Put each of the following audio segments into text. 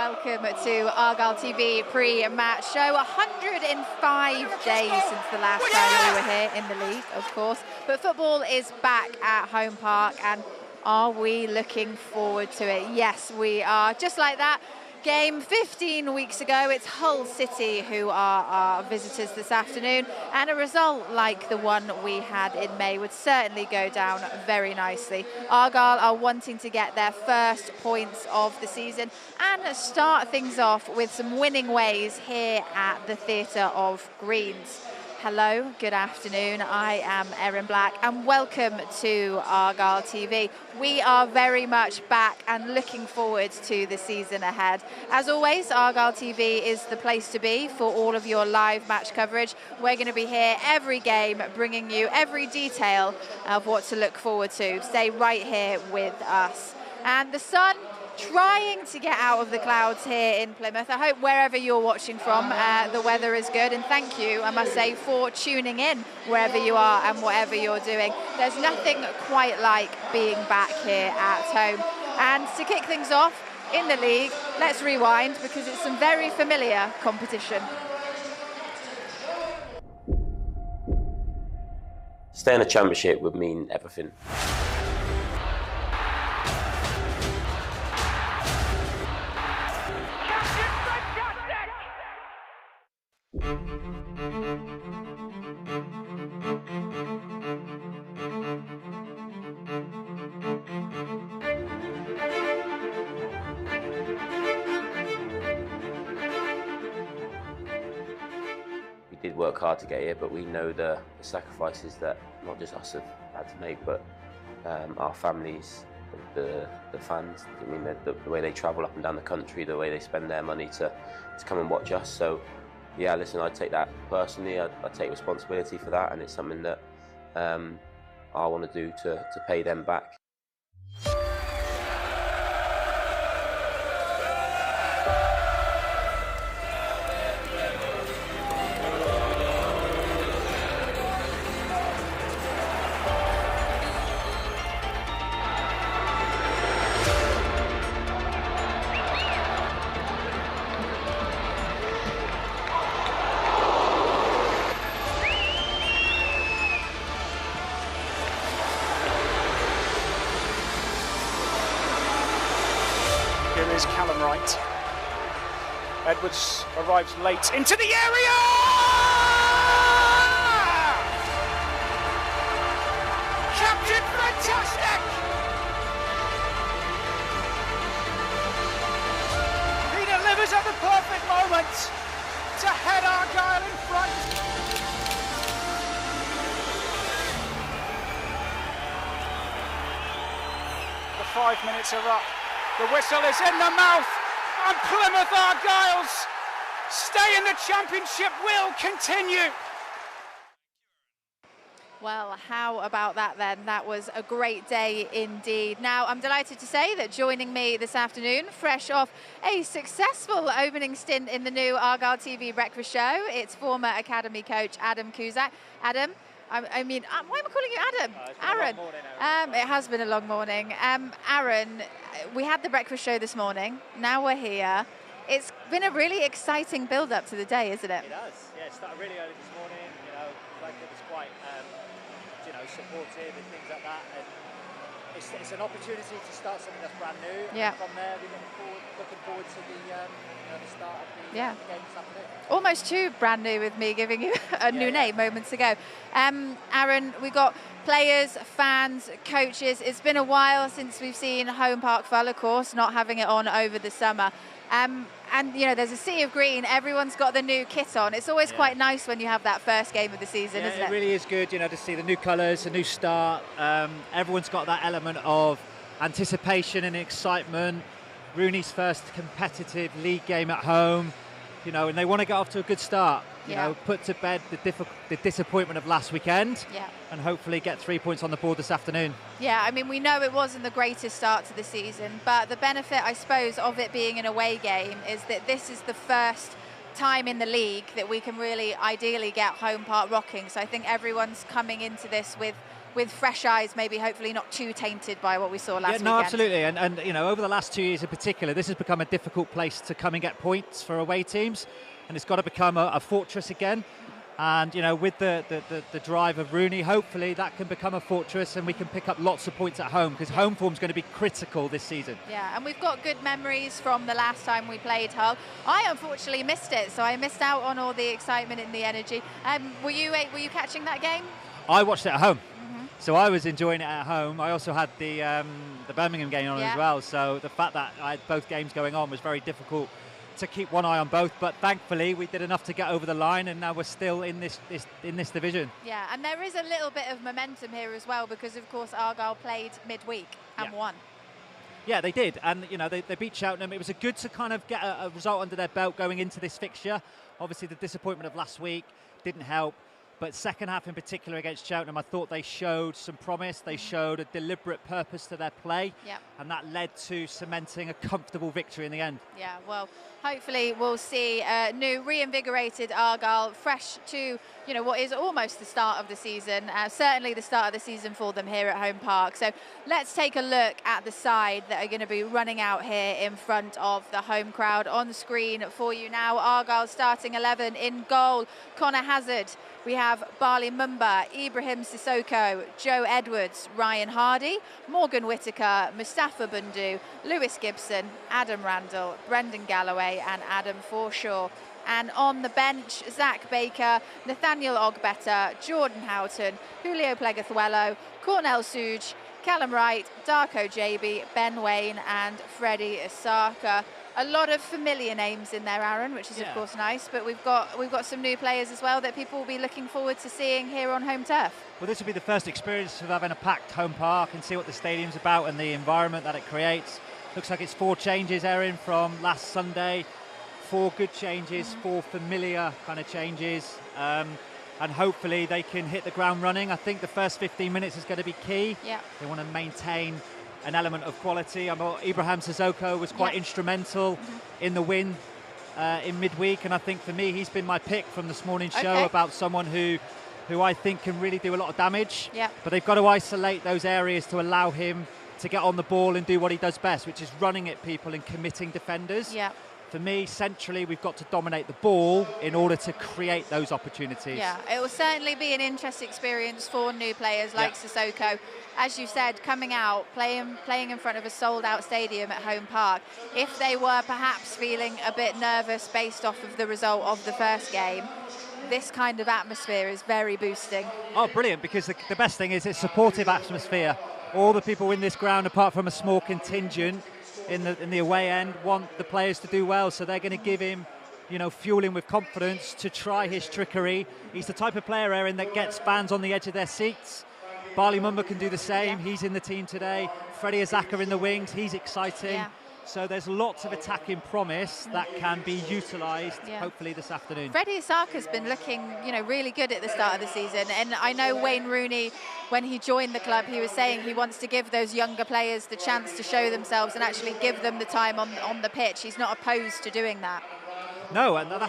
welcome to Argyle TV pre-match show. 105 days since the last time we were here in the league, of course. But football is back at Home Park, and are we looking forward to it? Yes, we are. Just like that. Game 15 weeks ago, it's Hull City who are our visitors this afternoon, and a result like the one we had in May would certainly go down very nicely. Argyle are wanting to get their first points of the season and start things off with some winning ways here at the Theatre of Greens. Hello, good afternoon. I am Erin Black and welcome to Argyle TV. We are very much back and looking forward to the season ahead. As always, Argyle TV is the place to be for all of your live match coverage. We're going to be here every game, bringing you every detail of what to look forward to. Stay right here with us. And the sun trying to get out of the clouds here in Plymouth. I hope wherever you're watching from, the weather is good. And thank you, I must say, for tuning in wherever you are and whatever you're doing. There's nothing quite like being back here at home. And to kick things off in the league, let's rewind because it's some very familiar competition. Staying in the championship would mean everything. We did work hard to get here, but we know the sacrifices that not just us have had to make, but our families, the fans. I mean, the way they travel up and down the country, the way they spend their money to come and watch us. So, yeah, listen, I take that personally. I take responsibility for that, and it's something that I want to do to pay them back. Edwards arrives late into the area! Captain Fantastic! He delivers at the perfect moment to head Argyle in front. The 5 minutes are up. The whistle is in the mouth. And Plymouth Argyles stay in the championship will continue. Well, how about that then? That was a great day indeed. Now, I'm delighted to say that joining me this afternoon, fresh off a successful opening stint in the new Argyle TV breakfast show, it's former academy coach Adam Cusack. Adam, I mean, why am I calling you Adam? Aaron. It has been a long morning. Aaron, we had the breakfast show this morning. Now we're here. It's been a really exciting build-up to the day, isn't it? It has. Yeah, it started really early this morning. You know, like it was quite, supportive and things like that. And it's an opportunity to start something that's brand new. Yeah. And from there, we're looking forward to the start of the game this afternoon. Almost too brand new with me giving you a new name moments ago. Aaron, we got players, fans, coaches. It's been a while since we've seen Home Park Full, of course, not having it on over the summer. And, you know, there's a sea of green. Everyone's got the new kit on. It's always quite nice when you have that first game of the season, isn't it? It really is good, to see the new colours, a new start. Everyone's got that element of anticipation and excitement. Rooney's first competitive league game at home, and they want to get off to a good start. Put to bed the disappointment of last weekend, and hopefully get 3 points on the board this afternoon. Yeah, I mean, we know it wasn't the greatest start to the season, but the benefit, I suppose, of it being an away game is that this is the first time in the league that we can really ideally get Home Park rocking. So I think everyone's coming into this with with fresh eyes, maybe hopefully not too tainted by what we saw last weekend. No, absolutely. And you know, over the last 2 years in particular, this has become a difficult place to come and get points for away teams, and it's got to become a fortress again. And you know, with the drive of Rooney, hopefully that can become a fortress and we can pick up lots of points at home, because home form's going to be critical this season. Yeah, and we've got good memories from the last time we played Hull. I unfortunately missed it, so I missed out on all the excitement and the energy. Were you catching that game? I watched it at home, so I was enjoying it at home. I also had the Birmingham game on as well, so the fact that I had both games going on was very difficult to keep one eye on both, but thankfully we did enough to get over the line, and now we're still in this division. Yeah, and there is a little bit of momentum here as well, because of course Argyle played midweek and won. Yeah, they did, and you know, they beat Cheltenham. It was good to kind of get a result under their belt going into this fixture. Obviously the disappointment of last week didn't help, but second half in particular against Cheltenham, I thought they showed some promise. They showed a deliberate purpose to their play, and that led to cementing a comfortable victory in the end. Yeah, well, hopefully we'll see a new reinvigorated Argyle, fresh to, you know, what is almost the start of the season, certainly the start of the season for them here at Home Park. So let's take a look at the side that are going to be running out here in front of the home crowd. On screen for you now, Argyle starting 11. In goal, Connor Hazard. We have Barley Mumba, Ibrahim Sissoko, Joe Edwards, Ryan Hardy, Morgan Whittaker, Mustafa Bundu, Lewis Gibson, Adam Randall, Brendan Galloway and Adam Forshaw. And on the bench, Zach Baker, Nathaniel Ogbetter, Jordan Houghton, Julio Plegathwello, Cornell Suge, Callum Wright, Darko JB, Ben Wayne and Freddie Isaka. A lot of familiar names in there, Aaron, which is of course nice, but we've got some new players as well that people will be looking forward to seeing here on home turf. Well, this will be the first experience of having a packed Home Park and see what the stadium's about and the environment that it creates. Looks like it's 4 changes, Erin, from last Sunday. 4 good changes, 4 familiar kind of changes, and hopefully they can hit the ground running. I think the first 15 minutes is going to be key. Yeah. They want to maintain an element of quality. I know Ibrahim Sissoko was quite instrumental in the win in midweek, and I think for me he's been my pick from this morning's show about someone who I think can really do a lot of damage. Yeah. But they've got to isolate those areas to allow him to get on the ball and do what he does best, which is running at people and committing defenders. Yeah. For me, centrally, we've got to dominate the ball in order to create those opportunities. Yeah, it will certainly be an interesting experience for new players like Sissoko. As you said, coming out, playing in front of a sold-out stadium at Home Park. If they were perhaps feeling a bit nervous based off of the result of the first game, this kind of atmosphere is very boosting. Oh, brilliant, because the best thing is it's supportive atmosphere. All the people in this ground, apart from a small contingent, in the away end, want the players to do well, so they're going to give him, you know, fuel him with confidence to try his trickery. He's the type of player, Erin, that gets fans on the edge of their seats. Barley Mumba can do the same. He's in the team today. Freddie Isaka in the wings. He's exciting. Yeah. So there's lots of attacking promise that can be utilised, hopefully, this afternoon. Freddie Isaka's been looking, you know, really good at the start of the season. And I know Wayne Rooney, when he joined the club, he was saying he wants to give those younger players the chance to show themselves and actually give them the time on the pitch. He's not opposed to doing that. No, and that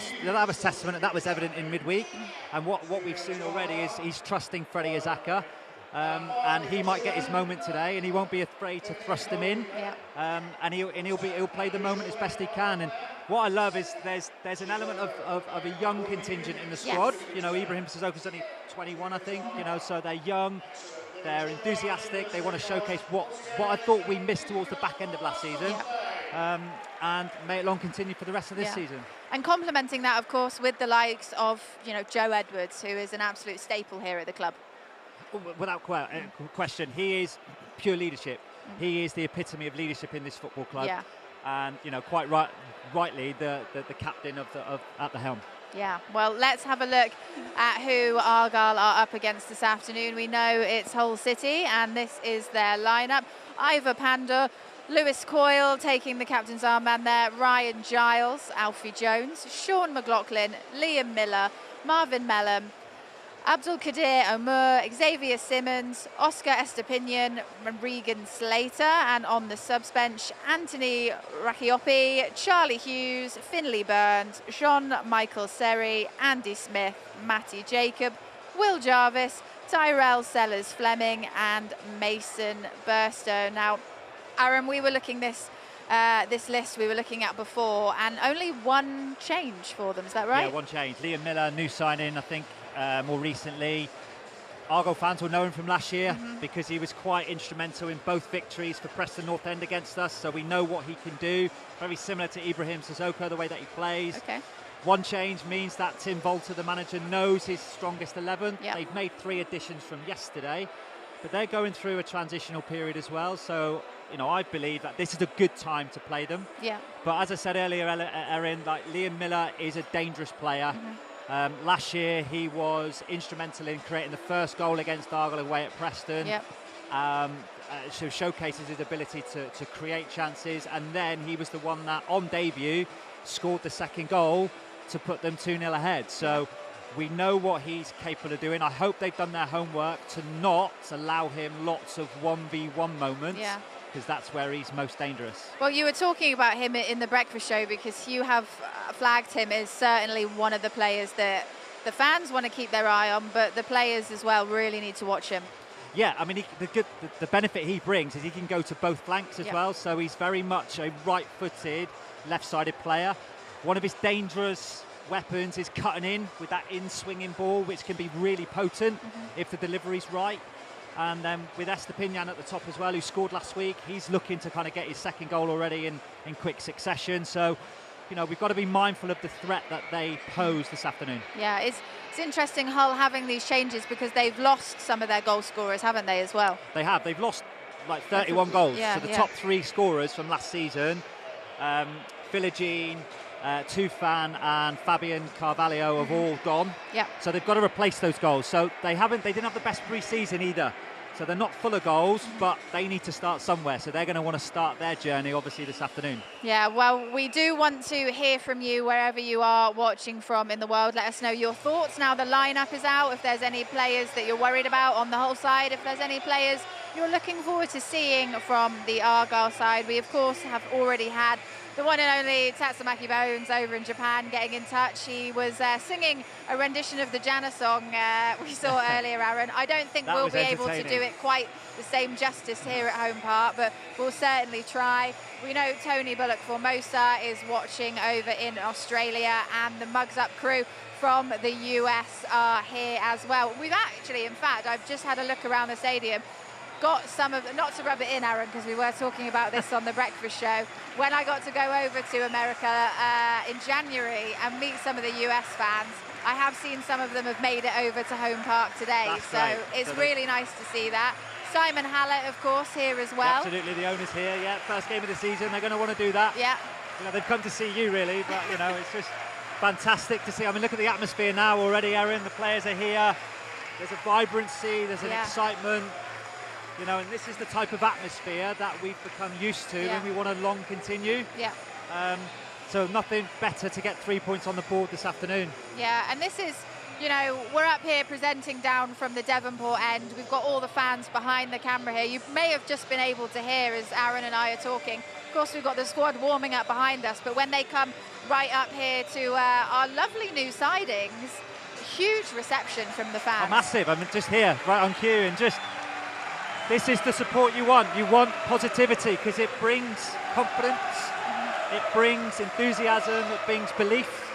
was testament, and that was evident in midweek. And what we've seen already is he's trusting Freddie Isaka. And he might get his moment today, and he won't be afraid to thrust him in. Yeah. And he'll play the moment as best he can. And what I love is there's an element of a young contingent in the squad. Yes. You know, Ibrahim Sissoko's only 21, I think. You know, so they're young, they're enthusiastic. They want to showcase what I thought we missed towards the back end of last season. Yeah. And may it long continue for the rest of this season. And complementing that, of course, with the likes of, you know, Joe Edwards, who is an absolute staple here at the club. Without question, he is pure leadership. He is the epitome of leadership in this football club. Yeah. And, you know, quite rightly, the captain at the helm. Yeah, well, let's have a look at who Argyle are up against this afternoon. We know it's Hull City, and this is their lineup. Ivor Pandor, Lewis Coyle taking the captain's armband there, Ryan Giles, Alfie Jones, Sean McLaughlin, Liam Miller, Marvin Mellum, Abdul Kadir Omur, Xavier Simmons, Oscar Estepinian, Regan Slater, and on the subs bench, Anthony Rakiopi, Charlie Hughes, Finley Burns, Jean-Michael Seri, Andy Smith, Matty Jacob, Will Jarvis, Tyrell Sellers-Fleming and Mason Burstow. Now, Aaron, we were looking this list we were looking at before, and only one change for them, is that right? Yeah, one change. Liam Miller, new signing, I think, more recently. Argyle fans will know him from last year because he was quite instrumental in both victories for Preston North End against us, so we know what he can do. Very similar to Ibrahim Sissoko, the way that he plays. Okay. One change means that Tim Volter, the manager, knows his strongest 11. Yep. They've made 3 additions from yesterday, but they're going through a transitional period as well, so I believe that this is a good time to play them. Yeah. But as I said earlier, Erin, like Liam Miller is a dangerous player. Last year he was instrumental in creating the first goal against Argyle away at Preston. Yep. So showcases his ability to create chances, and then he was the one that on debut scored the second goal to put them 2-0 ahead. So we know what he's capable of doing. I hope they've done their homework to not allow him lots of 1v1 moments. Yeah. Because that's where he's most dangerous. Well, you were talking about him in the breakfast show because you have flagged him as certainly one of the players that the fans want to keep their eye on, but the players as well really need to watch him. Yeah, I mean, the benefit he brings is he can go to both flanks as well, so he's very much a right-footed, left-sided player. One of his dangerous weapons is cutting in with that in-swinging ball, which can be really potent if the delivery's right. And with Estepinian at the top as well, who scored last week, he's looking to kind of get his second goal already in quick succession. So, we've got to be mindful of the threat that they pose this afternoon. Yeah, it's interesting Hull having these changes because they've lost some of their goal scorers, haven't they, as well? They have. They've lost like 31 goals. Yeah, so the top 3 scorers from last season, Philogene, Tufan and Fabian Carvalho have all gone. Yeah. So they've got to replace those goals. So they didn't have the best pre-season either. So they're not full of goals, but they need to start somewhere. So they're going to want to start their journey, obviously, this afternoon. Yeah, well, we do want to hear from you wherever you are watching from in the world. Let us know your thoughts now the lineup is out. If there's any players that you're worried about on the whole side, if there's any players you're looking forward to seeing from the Argyle side. We, of course, have already had the one and only Tatsumaki Bones over in Japan getting in touch. He was singing a rendition of the Jana song we saw earlier, Aaron. I don't think we'll be able to do it quite the same justice here at Home Park, but we'll certainly try. We know Tony Bullock Formosa is watching over in Australia, and the Mugs Up crew from the US are here as well. We've actually, in fact, I've just had a look around the stadium, got some of, not to rub it in, Aaron, because we were talking about this on the breakfast show, when I got to go over to America in January and meet some of the US fans, I have seen some of them have made it over to Home Park today. That's so right. It's really nice to see that. Simon Hallett, of course, here as well. Absolutely, the owners here, yeah. First game of the season, they're going to want to do that. Yeah. They've come to see you, really, but, it's just fantastic to see. I mean, look at the atmosphere now already, Erin. The players are here. There's a vibrancy, there's an excitement. And this is the type of atmosphere that we've become used to and we want to long continue. Yeah. So nothing better to get 3 points on the board this afternoon. Yeah, and this is, we're up here presenting down from the Devonport end. We've got all the fans behind the camera here. You may have just been able to hear as Aaron and I are talking. Of course, we've got the squad warming up behind us, but when they come right up here to our lovely new sidings, huge reception from the fans. Oh, massive. I mean, just here, right on cue, and just... This is the support you want. You want positivity because it brings confidence, it brings enthusiasm, it brings belief.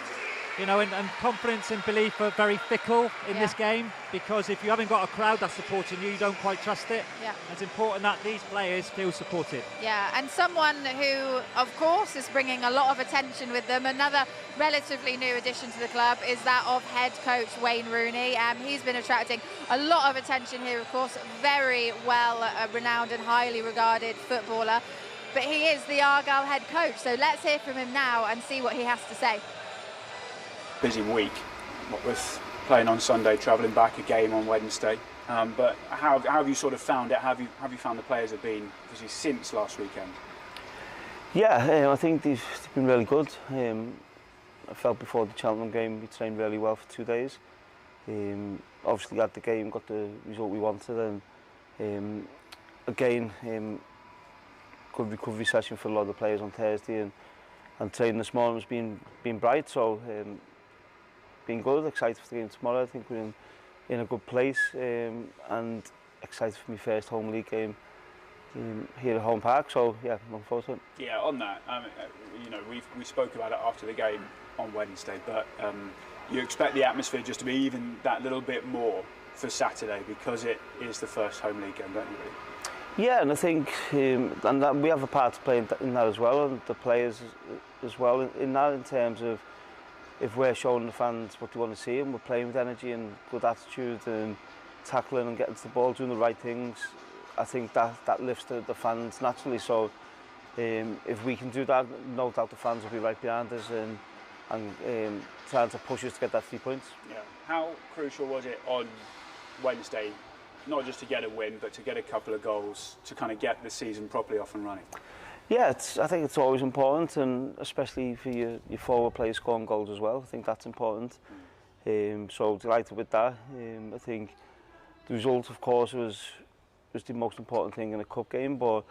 And confidence and belief are very fickle in this game, because if you haven't got a crowd that's supporting you, you don't quite trust it. Yeah. It's important that these players feel supported. Yeah, and someone who, of course, is bringing a lot of attention with them, another relatively new addition to the club, is that of head coach Wayne Rooney. He's been attracting a lot of attention here, of course, very well renowned and highly regarded footballer. But he is the Argyle head coach, so let's hear from him now and see what he has to say. Busy week, what with playing on Sunday, travelling back, a game on Wednesday. But how have you sort of found it? How have you found the players have been since last weekend? Yeah, I think they've been really good. I felt before the Cheltenham game we trained really well for 2 days. Obviously at the game got the result we wanted, and again good recovery session for a lot of the players on Thursday, and training this morning has been bright, so been good, excited for the game tomorrow. I think we're in in a good place, and excited for my first home league game here at home park. So yeah, looking forward to it. Yeah, on that, you know, we spoke about it after the game on Wednesday, but you expect the atmosphere just to be even that little bit more for Saturday because it is the first home league game, don't you really? Yeah, and I think and that we have a part to play in that as well, and the players as well in that, in terms of if we're showing the fans what they want to see and we're playing with energy and good attitude and tackling and getting to the ball, doing the right things, I think that lifts the fans naturally. So if we can do that, no doubt the fans will be right behind us and trying to push us to get that 3 points. Yeah. How crucial was it on Wednesday, not just to get a win, but to get a couple of goals to kind of get the season properly off and running? Yeah, I think it's always important, and especially for your forward players scoring goals as well. I think that's important. So delighted with that. I think the result, of course, was the most important thing in a cup game, but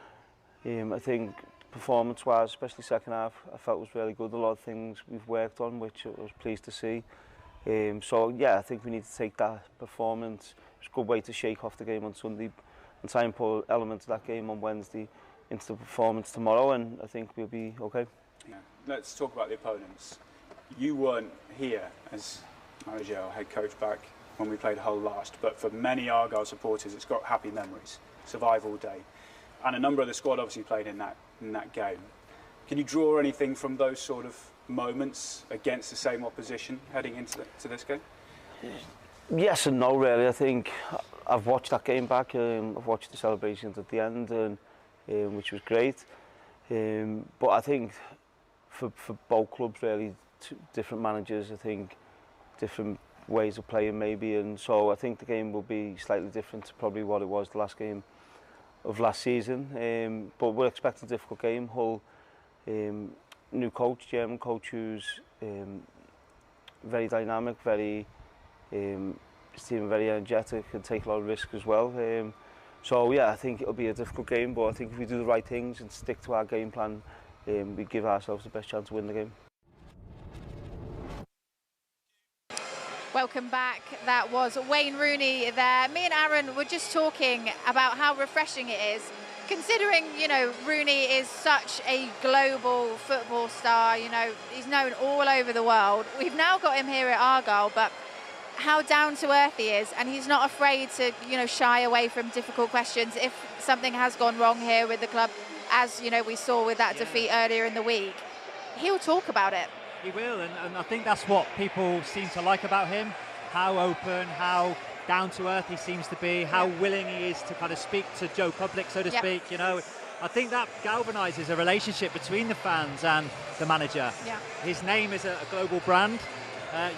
I think performance-wise, especially second half, I felt was really good. A lot of things we've worked on, which I was pleased to see. So yeah, I think we need to take that performance. It's a good way to shake off the game on Sunday and try and put elements of that game on Wednesday into the performance tomorrow, and I think we'll be okay. Yeah. Let's talk about the opponents. You weren't here as Managerial head coach back when we played Hull last, but for many Argyle supporters, it's got happy memories. Survival day, and a number of the squad obviously played in that game. Can you draw anything from those sort of moments against the same opposition heading into this game? Yes and no, really. I think I've watched that game back. I've watched the celebrations at the end, and which was great. But I think for both clubs, really, different managers, I think different ways of playing maybe, and so I think the game will be slightly different to probably what it was the last game of last season. But we're expecting a difficult game. Hull, new coach, German coach, who's very dynamic, very his team very energetic and take a lot of risk as well. So yeah, I think it'll be a difficult game, but I think if we do the right things and stick to our game plan, we give ourselves the best chance to win the game. Welcome back. That was Wayne Rooney there. Me and Aaron were just talking about how refreshing it is, considering, you know, Rooney is such a global football star. You know, he's known all over the world. We've now got him here at Argyle, but how down to earth he is, and he's not afraid to, you know, shy away from difficult questions if something has gone wrong here with the club, as, you know, we saw with that defeat earlier in the week. He'll talk about it. He will, and I think that's what people seem to like about him, how open, how down to earth he seems to be, how willing he is to kind of speak to Joe Public, so to speak. You know, I think that galvanises a relationship between the fans and the manager. His name is a global brand,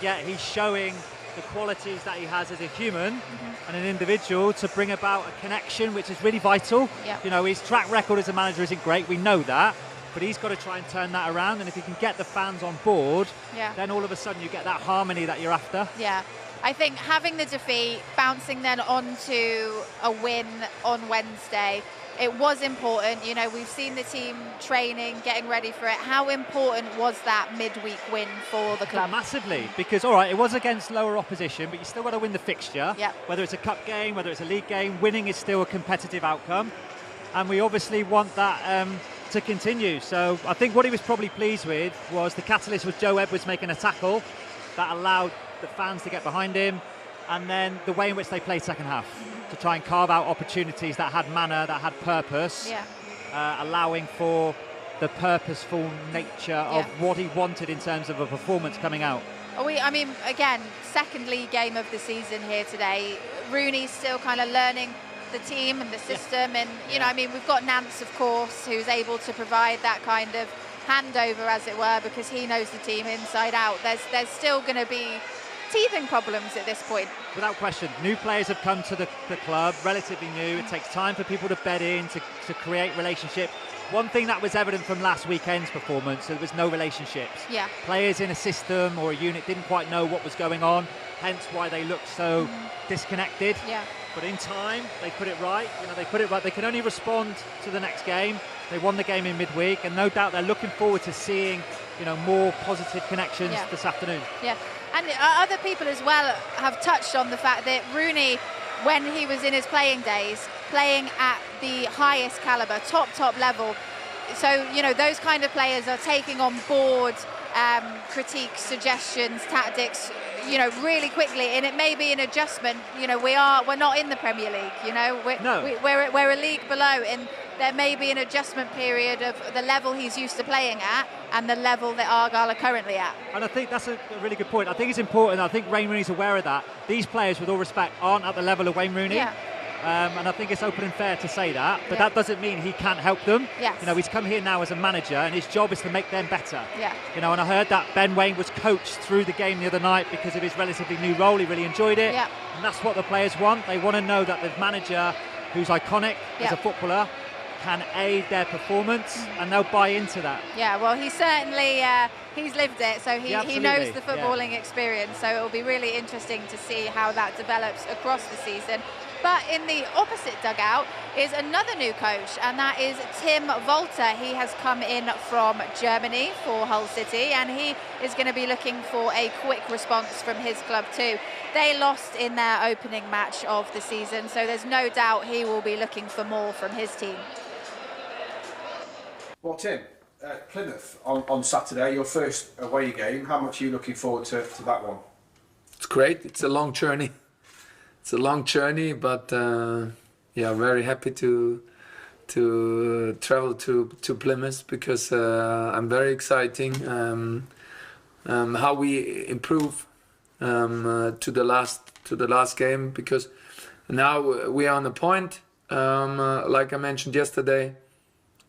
yet he's showing the qualities that he has as a human and an individual to bring about a connection, which is really vital. You know, his track record as a manager isn't great, we know that, but he's got to try and turn that around, and if he can get the fans on board, then all of a sudden you get that harmony that you're after. I think having the defeat, bouncing then onto a win on Wednesday, it was important. You know, we've seen the team training, getting ready for it. How important was that midweek win for the club? Massively, because, all right, it was against lower opposition, but you still got to win the fixture. Yep. Whether it's a cup game, whether it's a league game, winning is still a competitive outcome. And we obviously want that to continue. So I think what he was probably pleased with was the catalyst was Joe Edwards making a tackle that allowed the fans to get behind him, and then the way in which they played second half to try and carve out opportunities that had manner, that had purpose, allowing for the purposeful nature of what he wanted in terms of a performance coming out. I mean, again, second league game of the season here today. Rooney's still kind of learning the team and the system, and you know, I mean, we've got Nance, of course, who's able to provide that kind of handover, as it were, because he knows the team inside out. There's still going to be teething problems at this point. Without question, new players have come to the club, relatively new. It takes time for people to bed in, to create relationships. One thing that was evident from last weekend's performance, there was no relationships. Players in a system or a unit didn't quite know what was going on, hence why they looked so disconnected. But in time, they put it right. You know, they put it right. They can only respond to the next game. They won the game in midweek, and no doubt they're looking forward to seeing, you know, more positive connections this afternoon. And other people as well have touched on the fact that Rooney, when he was in his playing days, playing at the highest caliber, top level, so, you know, those kind of players are taking on board critiques, suggestions, tactics, you know, really quickly, and it may be an adjustment. You know, we're not in the Premier League, you know, we're a league below, and there may be an adjustment period of the level he's used to playing at and the level that Argyle are currently at. And I think that's a really good point. I think it's important. I think Wayne Rooney's aware of that. These players, with all respect, aren't at the level of Wayne Rooney. Yeah. And I think it's open and fair to say that, but that doesn't mean he can't help them. Yes. You know, he's come here now as a manager, and his job is to make them better. Yeah. You know, and I heard that Ben Wayne was coached through the game the other night because of his relatively new role. He really enjoyed it. Yeah. And that's what the players want. They want to know that the manager, who's iconic as a footballer, can aid their performance, and they'll buy into that. Yeah, well, he certainly he's lived it, so he knows the footballing experience. So it will be really interesting to see how that develops across the season. But in the opposite dugout is another new coach, and that is Tim Walter. He has come in from Germany for Hull City, and he is going to be looking for a quick response from his club too. They lost in their opening match of the season, so there's no doubt he will be looking for more from his team. Well, Tim, Plymouth on Saturday, your first away game. How much are you looking forward to that one? It's great. It's a long journey. It's a long journey, but yeah, very happy to travel to Plymouth because I'm very exciting how we improve to the last game, because now we are on a point. Like I mentioned yesterday,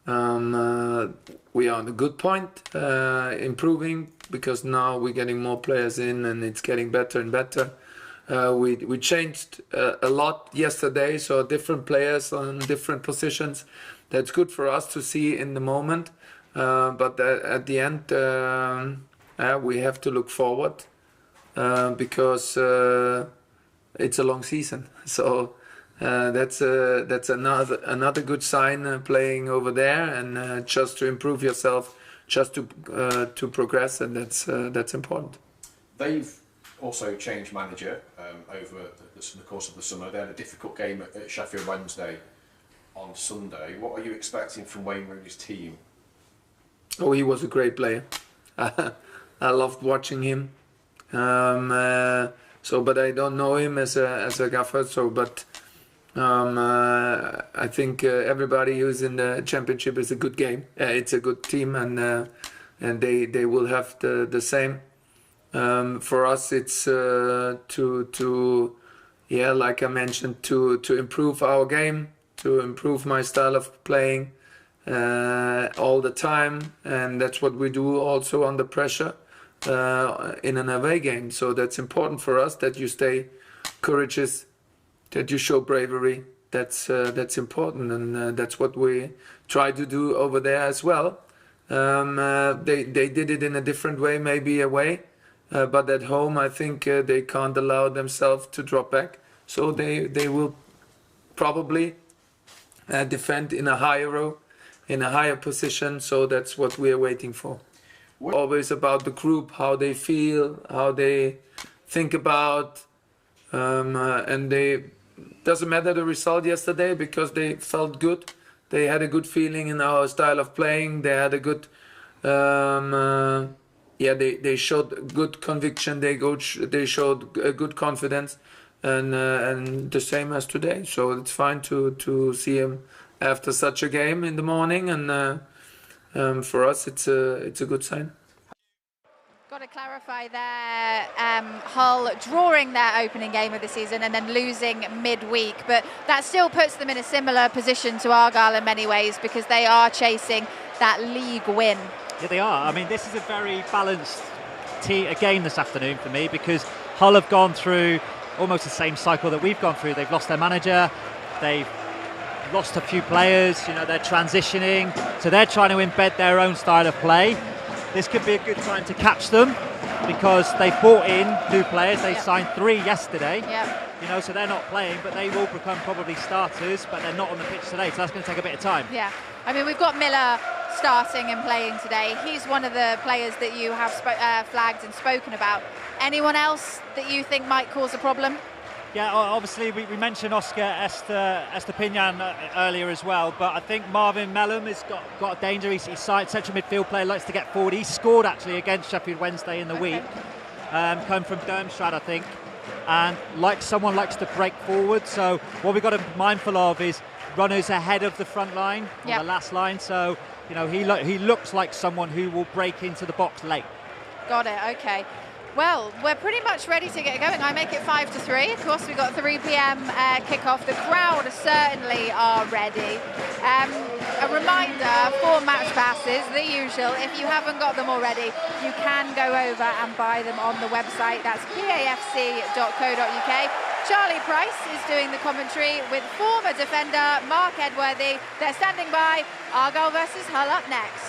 we are on a good point, improving, because now we're getting more players in and it's getting better and better. We changed a lot yesterday, so different players on different positions. That's good for us to see in the moment, but at the end we have to look forward because it's a long season. So that's another good sign, playing over there, and just to improve yourself, just to progress, and that's important. They've also changed manager over the course of the summer. They had a difficult game at Sheffield Wednesday on Sunday. What are you expecting from Wayne Rooney's team? Oh, he was a great player. I loved watching him. But I don't know him as a gaffer. But I think everybody who's in the championship is a good game. It's a good team, and they will have the same. For us, it's like I mentioned, to improve our game, to improve my style of playing all the time, and that's what we do also under pressure in an away game. So that's important for us, that you stay courageous, that you show bravery. That's important, and that's what we try to do over there as well. They did it in a different way, maybe away. But at home, I think they can't allow themselves to drop back. So they will probably defend in a higher row, in a higher position. So that's what we are waiting for. Always about the group, how they feel, how they think about, and they doesn't matter the result yesterday, because they felt good. They had a good feeling in our style of playing. They had a good. They showed good conviction. They showed a good confidence, and the same as today. So it's fine to see him after such a game in the morning, and for us it's a good sign. Got to clarify there, Hull drawing their opening game of the season and then losing midweek, but that still puts them in a similar position to Argyle in many ways, because they are chasing that league win. Yeah, they are. I mean, this is a very balanced game this afternoon for me, because Hull have gone through almost the same cycle that we've gone through. They've lost their manager, they've lost a few players, you know, they're transitioning, so they're trying to embed their own style of play. This could be a good time to catch them, because they've brought in new players. They signed 3 yesterday. You know, so they're not playing, but they will become probably starters, but they're not on the pitch today, so that's going to take a bit of time. Yeah, I mean, we've got Miller starting and playing today. He's one of the players that you have flagged and spoken about. Anyone else that you think might cause a problem? Yeah, obviously we mentioned Oscar Estepinian earlier as well, but I think Marvin Mellum has got a danger. He's central midfield player, likes to get forward. He scored actually against Sheffield Wednesday in the week, come from Dermstrad, I think, and someone likes to break forward. So what we've got to be mindful of is runners ahead of the front line, or the last line. So he looks like someone who will break into the box late. Got it. Okay. Well, we're pretty much ready to get going. I make it 5-3. Of course, we've got 3 p.m. kickoff. The crowd certainly are ready. A reminder for match passes, the usual. If you haven't got them already, you can go over and buy them on the website. That's pafc.co.uk. Charlie Price is doing the commentary with former defender Mark Edworthy. They're standing by. Argyle versus Hull up next.